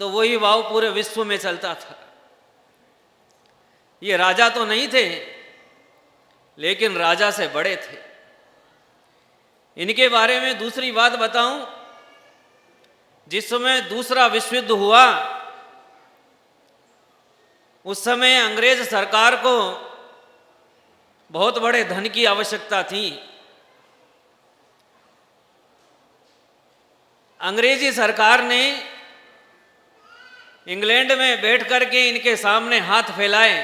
तो वही भाव पूरे विश्व में चलता था। ये राजा तो नहीं थे, लेकिन राजा से बड़े थे। इनके बारे में दूसरी बात बताऊं, जिस समय दूसरा विश्व युद्ध हुआ, उस समय अंग्रेज सरकार को बहुत बड़े धन की आवश्यकता थी। अंग्रेजी सरकार ने इंग्लैंड में बैठ करके इनके सामने हाथ फैलाए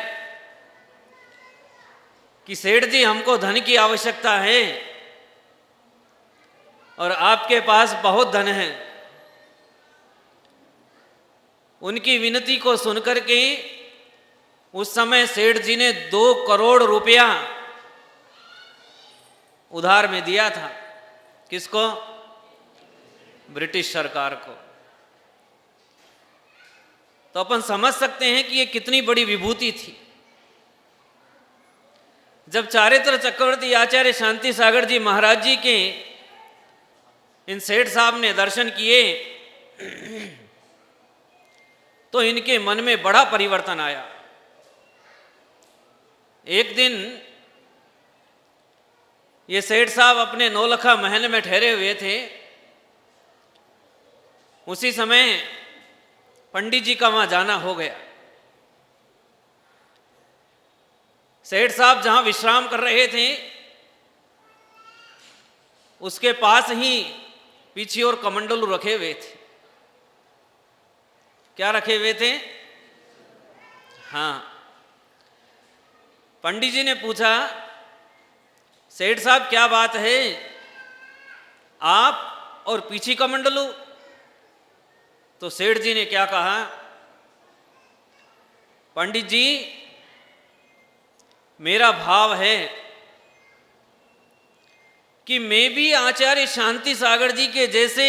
कि सेठ जी, हमको धन की आवश्यकता है और आपके पास बहुत धन है। उनकी विनती को सुनकर के उस समय सेठ जी ने 2 करोड़ रुपया उधार में दिया था। किसको? ब्रिटिश सरकार को। तो अपन समझ सकते हैं कि ये कितनी बड़ी विभूति थी। जब चारित्र चक्रवर्ती आचार्य शांति सागर जी महाराज जी के इन सेठ साहब ने दर्शन किए तो इनके मन में बड़ा परिवर्तन आया। एक दिन ये सेठ साहब अपने नौलखा महल में ठहरे हुए थे। उसी समय पंडित जी का वहां जाना हो गया। सेठ साहब जहां विश्राम कर रहे थे, उसके पास ही पीछे और कमंडलू रखे हुए थे। क्या रखे हुए थे? हाँ। पंडित जी ने पूछा, सेठ साहब क्या बात है, आप और पीछे कमंडलू? तो सेठ जी ने क्या कहा, पंडित जी, मेरा भाव है कि मैं भी आचार्य शांति सागर जी के जैसे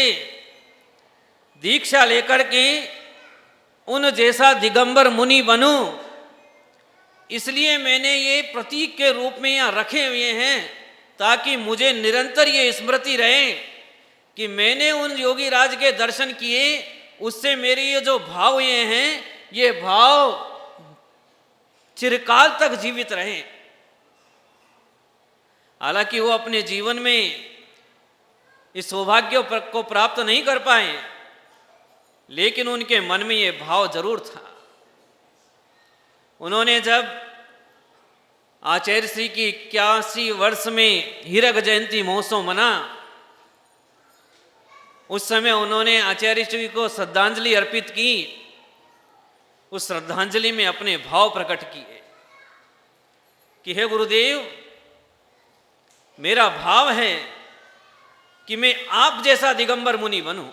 दीक्षा लेकर के उन जैसा दिगंबर मुनि बनूं, इसलिए मैंने ये प्रतीक के रूप में यहाँ रखे हुए हैं, ताकि मुझे निरंतर ये स्मृति रहे कि मैंने उन योगी राज के दर्शन किए, उससे मेरे ये जो भाव ये हैं, ये भाव चिरकाल तक जीवित रहे। हालांकि वो अपने जीवन में इस सौभाग्य को प्राप्त नहीं कर पाए, लेकिन उनके मन में ये भाव जरूर था। उन्होंने जब आचार्य श्री की 81 वर्ष में हीरक जयंती महोत्सव मना, उस समय उन्होंने आचार्य श्री को श्रद्धांजलि अर्पित की। उस श्रद्धांजलि में अपने भाव प्रकट किए कि हे गुरुदेव, मेरा भाव है कि मैं आप जैसा दिगंबर मुनि बनूं।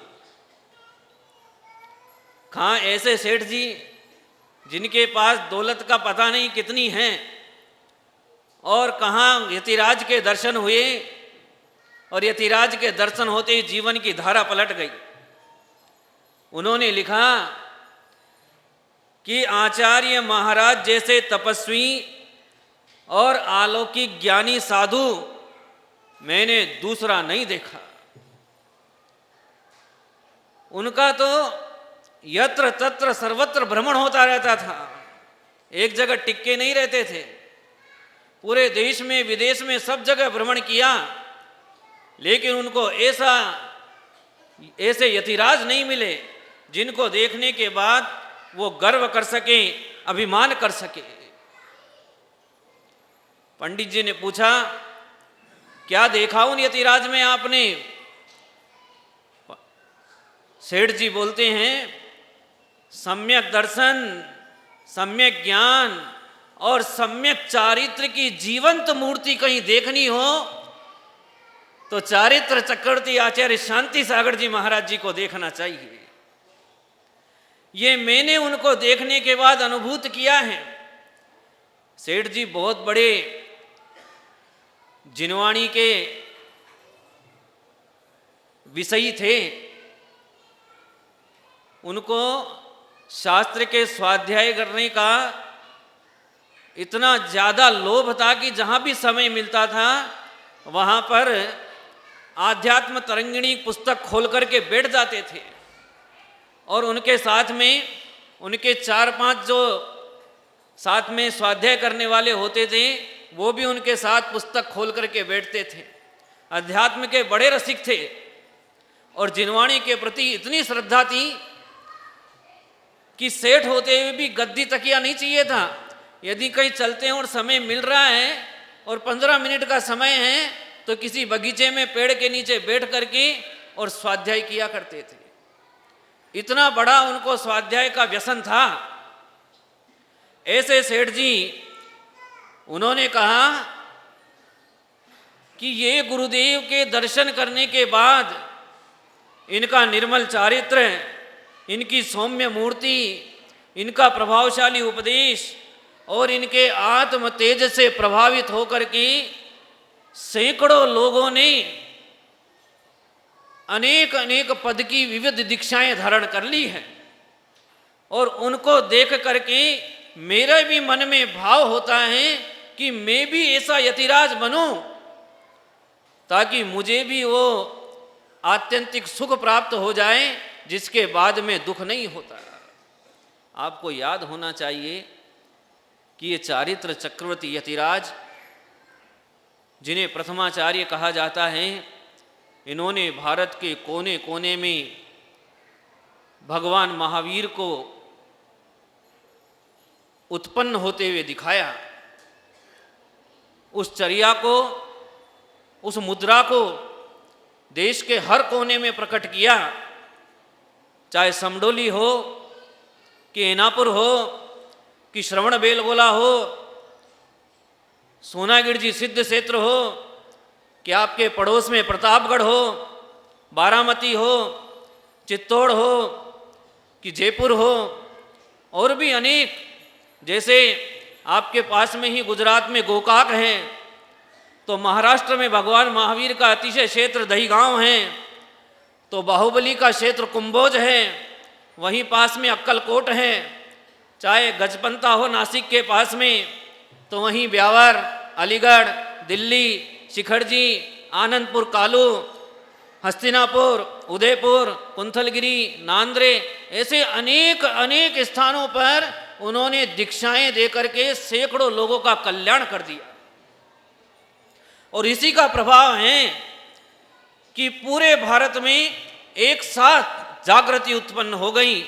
कहाँ ऐसे सेठ जी जिनके पास दौलत का पता नहीं कितनी है, और कहाँ यतिराज के दर्शन हुए और यतिराज के दर्शन होते ही जीवन की धारा पलट गई। उन्होंने लिखा कि आचार्य महाराज जैसे तपस्वी और अलौकिक ज्ञानी साधु मैंने दूसरा नहीं देखा। उनका तो यत्र तत्र सर्वत्र भ्रमण होता रहता था, एक जगह टिक्के नहीं रहते थे। पूरे देश में विदेश में सब जगह भ्रमण किया, लेकिन उनको ऐसे यतिराज नहीं मिले जिनको देखने के बाद वो गर्व कर सके, अभिमान कर सके। पंडित जी ने पूछा, क्या देखा उन यतिराज में आपने? सेठ जी बोलते हैं, सम्यक दर्शन, सम्यक ज्ञान और सम्यक चारित्र की जीवंत मूर्ति कहीं देखनी हो तो चारित्र चक्रवर्ती आचार्य शांति सागर जी महाराज जी को देखना चाहिए। ये मैंने उनको देखने के बाद अनुभूत किया है। सेठ जी बहुत बड़े जिनवाणी के विषयी थे। उनको शास्त्र के स्वाध्याय करने का इतना ज़्यादा लोभ था कि जहाँ भी समय मिलता था वहाँ पर आध्यात्म तरंगिणी पुस्तक खोल करके बैठ जाते थे और उनके साथ में उनके 4-5 जो साथ में स्वाध्याय करने वाले होते थे वो भी उनके साथ पुस्तक खोल करके बैठते थे। अध्यात्म के बड़े रसिक थे और जिनवाणी के प्रति इतनी श्रद्धा थी कि सेठ होते हुए भी गद्दी तकिया नहीं चाहिए था। यदि कहीं चलते हैं और समय मिल रहा है और 15 मिनट का समय है तो किसी बगीचे में पेड़ के नीचे बैठ करके और स्वाध्याय किया करते थे। इतना बड़ा उनको स्वाध्याय का व्यसन था। ऐसे सेठ जी उन्होंने कहा कि ये गुरुदेव के दर्शन करने के बाद इनका निर्मल चारित्र, इनकी सौम्य मूर्ति, इनका प्रभावशाली उपदेश और इनके आत्म तेज से प्रभावित होकर के सैकड़ों लोगों ने अनेक अनेक पद की विविध दीक्षाएं धारण कर ली हैं। और उनको देख करके मेरे भी मन में भाव होता है कि मैं भी ऐसा यतिराज बनूं ताकि मुझे भी वो आत्यंतिक सुख प्राप्त हो जाए जिसके बाद में दुख नहीं होता। आपको याद होना चाहिए कि ये चारित्र चक्रवर्ती यतिराज जिन्हें प्रथमाचार्य कहा जाता है, इन्होंने भारत के कोने कोने में भगवान महावीर को उत्पन्न होते हुए दिखाया। उस चर्या को, उस मुद्रा को देश के हर कोने में प्रकट किया, चाहे समडोली हो कि एनापुर हो कि श्रवण बेलगोला हो, सोनागिर जी सिद्ध क्षेत्र हो कि आपके पड़ोस में प्रतापगढ़ हो, बारामती हो, चित्तौड़ हो कि जयपुर हो, और भी अनेक, जैसे आपके पास में ही गुजरात में गोकाक है, तो महाराष्ट्र में भगवान महावीर का अतिशय क्षेत्र दहीगांव है, तो बाहुबली का क्षेत्र कुंभोज है, वहीं पास में अक्कलकोट है, चाहे गजपंता हो नासिक के पास में, तो वहीं ब्यावर, अलीगढ़, दिल्ली, शिखरजी, आनंदपुर कालू, हस्तिनापुर, उदयपुर, कुंथलगिरी, नांद्रे, ऐसे अनेक अनेक स्थानों पर उन्होंने दीक्षाएं देकर के सैकड़ों लोगों का कल्याण कर दिया। और इसी का प्रभाव है कि पूरे भारत में एक साथ जागृति उत्पन्न हो गई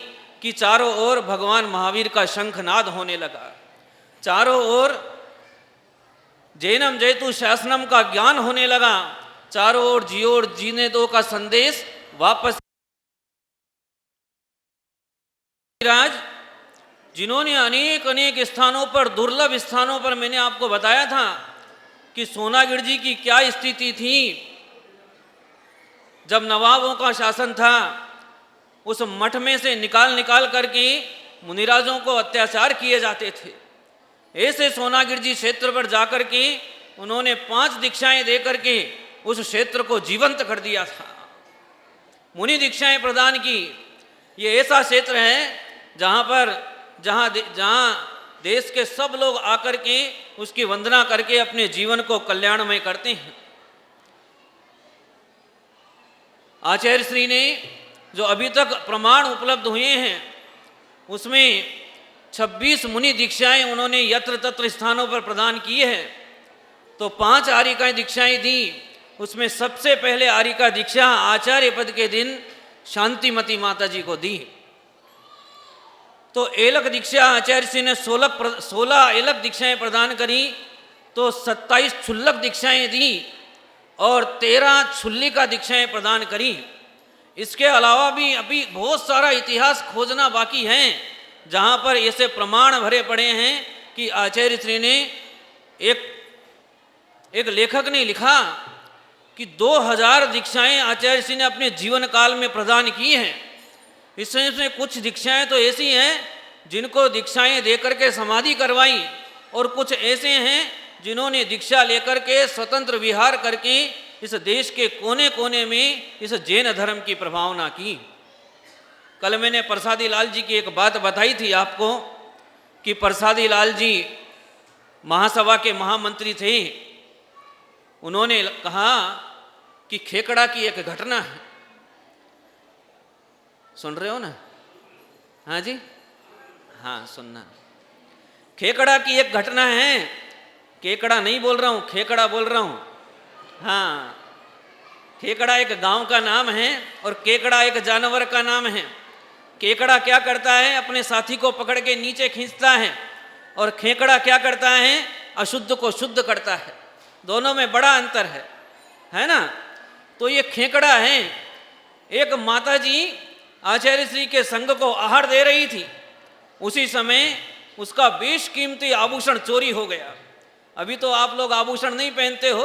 कि चारों ओर भगवान महावीर का शंखनाद होने लगा, चारों ओर जैनम जयतु शासनम का ज्ञान होने लगा, चारों ओर जियो और जीने दो का संदेश वापस। राज जिन्होंने अनेक अनेक स्थानों पर, दुर्लभ स्थानों पर, मैंने आपको बताया था कि सोनागिर जी की क्या स्थिति थी जब नवाबों का शासन था। उस मठ में से निकाल निकाल करके मुनिराजों को अत्याचार किए जाते थे। ऐसे सोनागिर जी क्षेत्र पर जाकर के उन्होंने 5 दीक्षाएं देकर के उस क्षेत्र को जीवंत कर दिया था, मुनि दीक्षाएं प्रदान की। ये ऐसा क्षेत्र है जहाँ देश के सब लोग आकर के उसकी वंदना करके अपने जीवन को कल्याणमय करते हैं। आचार्य श्री ने जो अभी तक प्रमाण उपलब्ध हुए हैं उसमें 26 मुनि दीक्षाएं उन्होंने यत्र तत्र स्थानों पर प्रदान की है। तो 5 आर्यिकाएं दीक्षाएं दी, उसमें सबसे पहले आर्यिका दीक्षा आचार्य पद के दिन शांतिमती माता जी को दी। तो एलक दीक्षा आचार्य श्री ने 16 एलक दीक्षाएं प्रदान करी, तो 27 क्षुल्लक दीक्षाएं दी और 13 क्षुल्लिका दीक्षाएं प्रदान करी। इसके अलावा भी अभी बहुत सारा इतिहास खोजना बाकी है जहाँ पर ऐसे प्रमाण भरे पड़े हैं कि आचार्य श्री ने एक लेखक ने लिखा कि 2000 दीक्षाएं आचार्य श्री ने अपने जीवन काल में प्रदान की हैं। इसमें कुछ दीक्षाएं तो ऐसी हैं जिनको दीक्षाएं देकर के समाधि करवाई, और कुछ ऐसे हैं जिन्होंने दीक्षा लेकर के स्वतंत्र विहार करके इस देश के कोने कोने में इस जैन धर्म की प्रभावना की। कल मैंने प्रसादी लाल जी की एक बात बताई थी आपको कि प्रसादी लाल जी महासभा के महामंत्री थे। उन्होंने कहा कि खेकड़ा की एक घटना है, सुन रहे हो ना, हाँ जी, हाँ सुनना। खेकड़ा की एक घटना है, केकड़ा नहीं बोल रहा हूँ, खेकड़ा बोल रहा हूँ। हाँ, खेकड़ा एक गांव का नाम है और केकड़ा एक जानवर का नाम है। केकड़ा क्या करता है, अपने साथी को पकड़ के नीचे खींचता है, और खेकड़ा क्या करता है, अशुद्ध को शुद्ध करता है। दोनों में बड़ा अंतर है ना। तो ये खेकड़ा है, एक माताजी आचार्य श्री के संग को आहार दे रही थी, उसी समय उसका बेशकीमती आभूषण चोरी हो गया। अभी तो आप लोग आभूषण नहीं पहनते हो,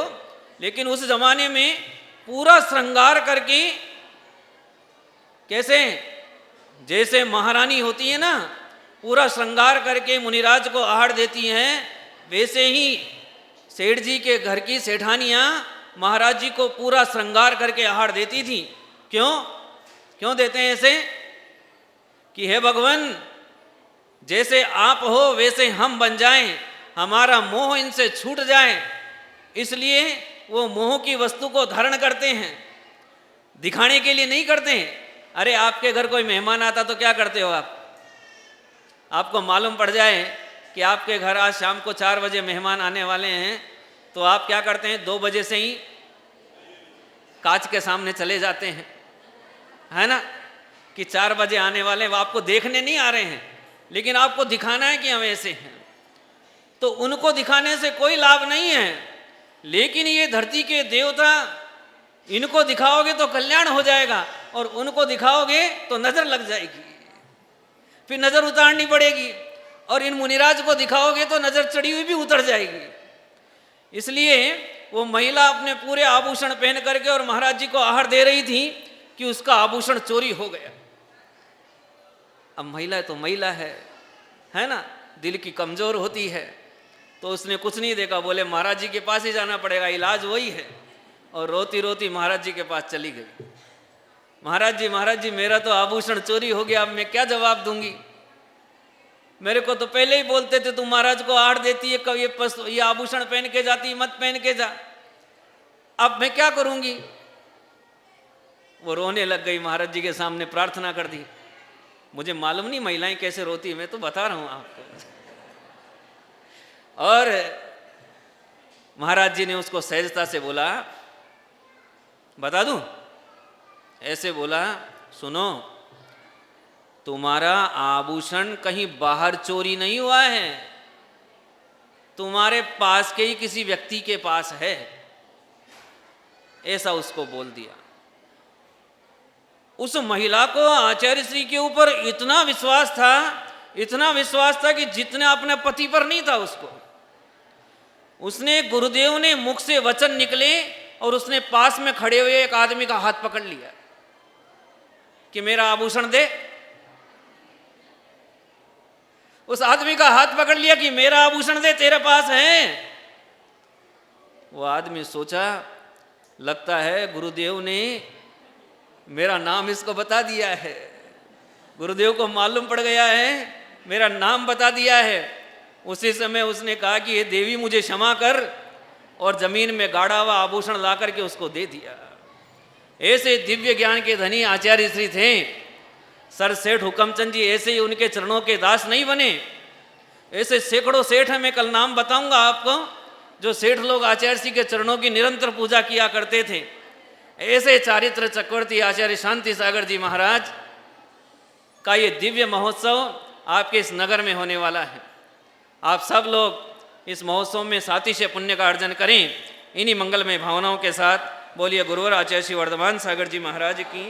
लेकिन उस जमाने में पूरा श्रृंगार करके, कैसे, जैसे महारानी होती है ना, पूरा श्रृंगार करके मुनिराज को आहार देती हैं, वैसे ही सेठ जी के घर की सेठानियाँ महाराज जी को पूरा श्रृंगार करके आहार देती थी। क्यों देते हैं ऐसे? कि हे भगवान, जैसे आप हो वैसे हम बन जाएं, हमारा मोह इनसे छूट जाए, इसलिए वो मोह की वस्तु को धारण करते हैं, दिखाने के लिए नहीं करते हैं। अरे आपके घर कोई मेहमान आता तो क्या करते हो आप? आपको मालूम पड़ जाए कि आपके घर आज शाम को 4 बजे मेहमान आने वाले हैं, तो आप क्या करते हैं, 2 बजे से ही कांच के सामने चले जाते हैं, है ना, कि 4 बजे आने वाले, वो आपको देखने नहीं आ रहे हैं, लेकिन आपको दिखाना है कि हम ऐसे हैं। तो उनको दिखाने से कोई लाभ नहीं है, लेकिन ये धरती के देवता, इनको दिखाओगे तो कल्याण हो जाएगा, और उनको दिखाओगे तो नजर लग जाएगी, फिर नजर उतारनी पड़ेगी, और इन मुनिराज को दिखाओगे तो नजर चढ़ी हुई भी उतर जाएगी। इसलिए वो महिला अपने पूरे आभूषण पहन करके और महाराज जी को आहार दे रही थी कि उसका आभूषण चोरी हो गया। अब महिला तो महिला है ना, दिल की कमजोर होती है, तो उसने कुछ नहीं देखा, बोले महाराज जी के पास ही जाना पड़ेगा, इलाज वही है, और रोती रोती महाराज जी के पास चली गई। महाराज जी मेरा तो आभूषण चोरी हो गया, अब मैं क्या जवाब दूंगी? मेरे को तो पहले ही बोलते थे तुम महाराज को आहार देती है, ये आभूषण पहन के जाती, मत पहन के जा, अब मैं क्या करूंगी? वो रोने लग गई, महाराज जी के सामने प्रार्थना कर दी। मुझे मालूम नहीं महिलाएं कैसे रोती, मैं तो बता रहा हूं आपको। और महाराज जी ने उसको सहजता से बोला, बता दूं? ऐसे बोला, सुनो, तुम्हारा आभूषण कहीं बाहर चोरी नहीं हुआ है, तुम्हारे पास के ही किसी व्यक्ति के पास है, ऐसा उसको बोल दिया। उस महिला को आचार्य श्री के ऊपर इतना विश्वास था कि जितना अपने पति पर नहीं था उसको। उसने, गुरुदेव ने मुख से वचन निकले और उसने पास में खड़े हुए एक आदमी का हाथ पकड़ लिया कि मेरा आभूषण दे। उस आदमी का हाथ पकड़ लिया कि मेरा आभूषण दे, तेरे पास है। वो आदमी सोचा, लगता है गुरुदेव ने मेरा नाम इसको बता दिया है, गुरुदेव को मालूम पड़ गया है, मेरा नाम बता दिया है। उसी समय उसने कहा कि ये देवी मुझे क्षमा कर, और जमीन में गाड़ा हुआ आभूषण ला करके उसको दे दिया। ऐसे दिव्य ज्ञान के धनी आचार्य श्री थे। सर सेठ हुकमचंद जी ऐसे ही उनके चरणों के दास नहीं बने, ऐसे सैकड़ों सेठ हैं, मैं कल नाम बताऊंगा आपको, जो सेठ लोग आचार्य श्री के चरणों की निरंतर पूजा किया करते थे। ऐसे चारित्र चक्रवर्ती आचार्य शांति सागर जी महाराज का ये दिव्य महोत्सव आपके इस नगर में होने वाला है। आप सब लोग इस महोत्सव में सातिशय पुण्य का अर्जन करें। इन्हीं मंगलमय भावनाओं के साथ बोलिए गुरुवर आचार्य श्री वर्धमान सागर जी महाराज की।